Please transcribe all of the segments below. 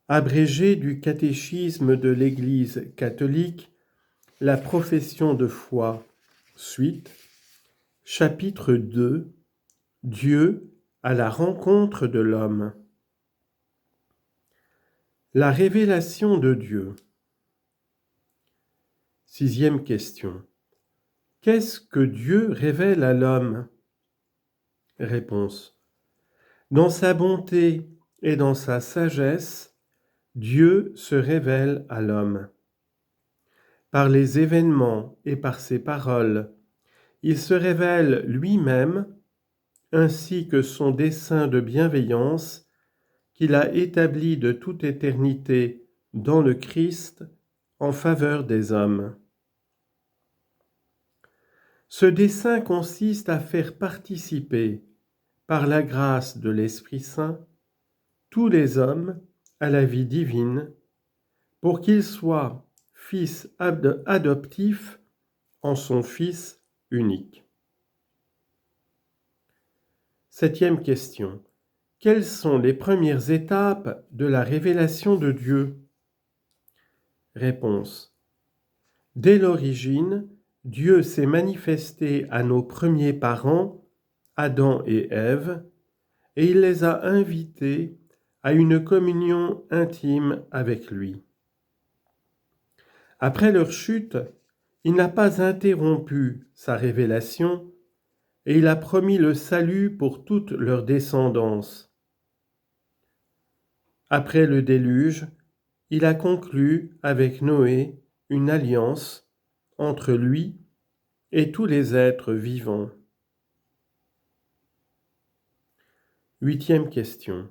Abrégé du catéchisme de l'Église catholique, la profession de foi, suite, chapitre 2, Dieu à la rencontre de l'homme. La révélation de Dieu. 6e question. Qu'est-ce que Dieu révèle à l'homme? Réponse. Dans sa bonté et dans sa sagesse, Dieu se révèle à l'homme. Par les événements et par ses paroles, il se révèle lui-même, ainsi que son dessein de bienveillance qu'il a établi de toute éternité dans le Christ en faveur des hommes. Ce dessein consiste à faire participer, par la grâce de l'Esprit Saint, tous les hommes à la vie divine, pour qu'ils soient fils adoptifs en son Fils unique. 7e question. Quelles sont les premières étapes de la révélation de Dieu? Réponse. Dès l'origine, Dieu s'est manifesté à nos premiers parents, Adam et Ève, et il les a invités à une communion intime avec lui. Après leur chute, il n'a pas interrompu sa révélation et il a promis le salut pour toute leur descendance. Après le déluge, il a conclu avec Noé une alliance entre lui et tous les êtres vivants. 8e question.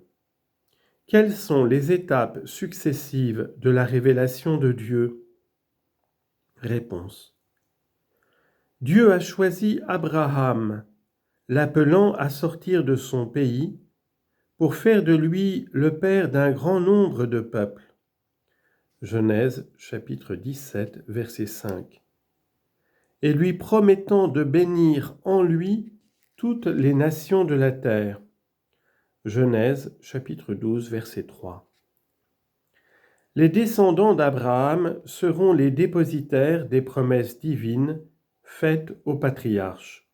Quelles sont les étapes successives de la révélation de Dieu? Réponse. Dieu a choisi Abraham, l'appelant à sortir de son pays, pour faire de lui le père d'un grand nombre de peuples. Genèse chapitre 17, verset 5. Et lui promettant de bénir en lui toutes les nations de la terre. Genèse chapitre 12, verset 3. Les descendants d'Abraham seront les dépositaires des promesses divines faites aux patriarches.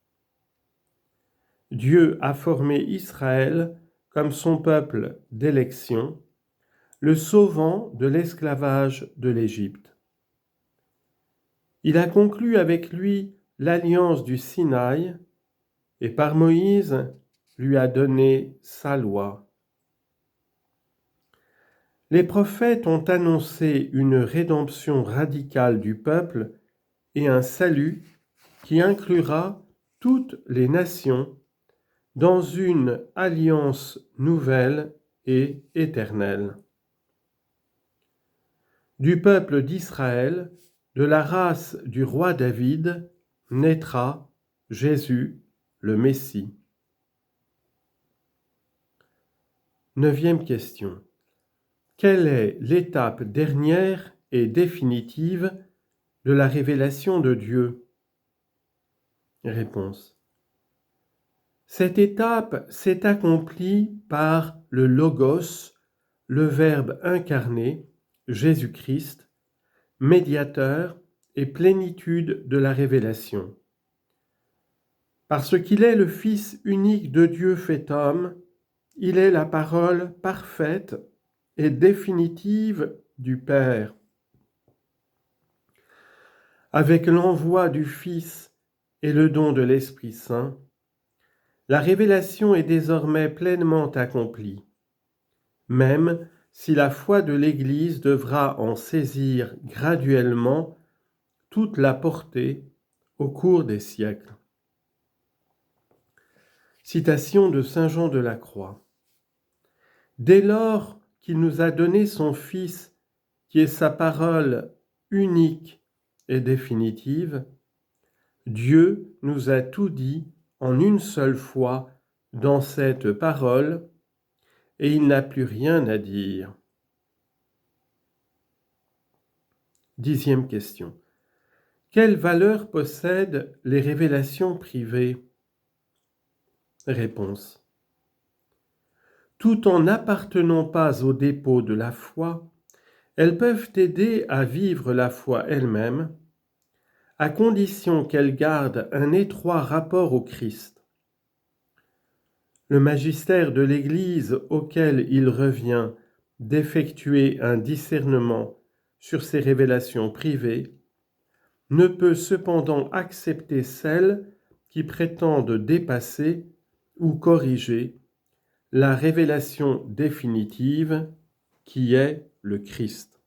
Dieu a formé Israël comme son peuple d'élection, le sauvant de l'esclavage de l'Égypte. Il a conclu avec lui l'alliance du Sinaï et par Moïse lui a donné sa loi. Les prophètes ont annoncé une rédemption radicale du peuple et un salut qui inclura toutes les nations dans une alliance nouvelle et éternelle. Du peuple d'Israël, de la race du roi David, naîtra Jésus, le Messie. 9e question. Quelle est l'étape dernière et définitive de la révélation de Dieu? Réponse. Cette étape s'est accomplie par le Logos, le Verbe incarné, Jésus-Christ, médiateur et plénitude de la révélation. Parce qu'il est le Fils unique de Dieu fait homme, il est la parole parfaite et définitive du Père. Avec l'envoi du Fils et le don de l'Esprit Saint, la révélation est désormais pleinement accomplie, même si la foi de l'Église devra en saisir graduellement toute la portée au cours des siècles. Citation de saint Jean de la Croix. Dès lors qu'il nous a donné son Fils, qui est sa parole unique et définitive, Dieu nous a tout dit en une seule fois dans cette parole, et il n'a plus rien à dire. 10e question. Quelle valeur possèdent les révélations privées? Réponse. tout en n'appartenant pas au dépôt de la foi, elles peuvent aider à vivre la foi elle-même, à condition qu'elles gardent un étroit rapport au Christ. Le magistère de l'Église auquel il revient d'effectuer un discernement sur ces révélations privées ne peut cependant accepter celles qui prétendent dépasser ou corriger la révélation définitive qui est le Christ.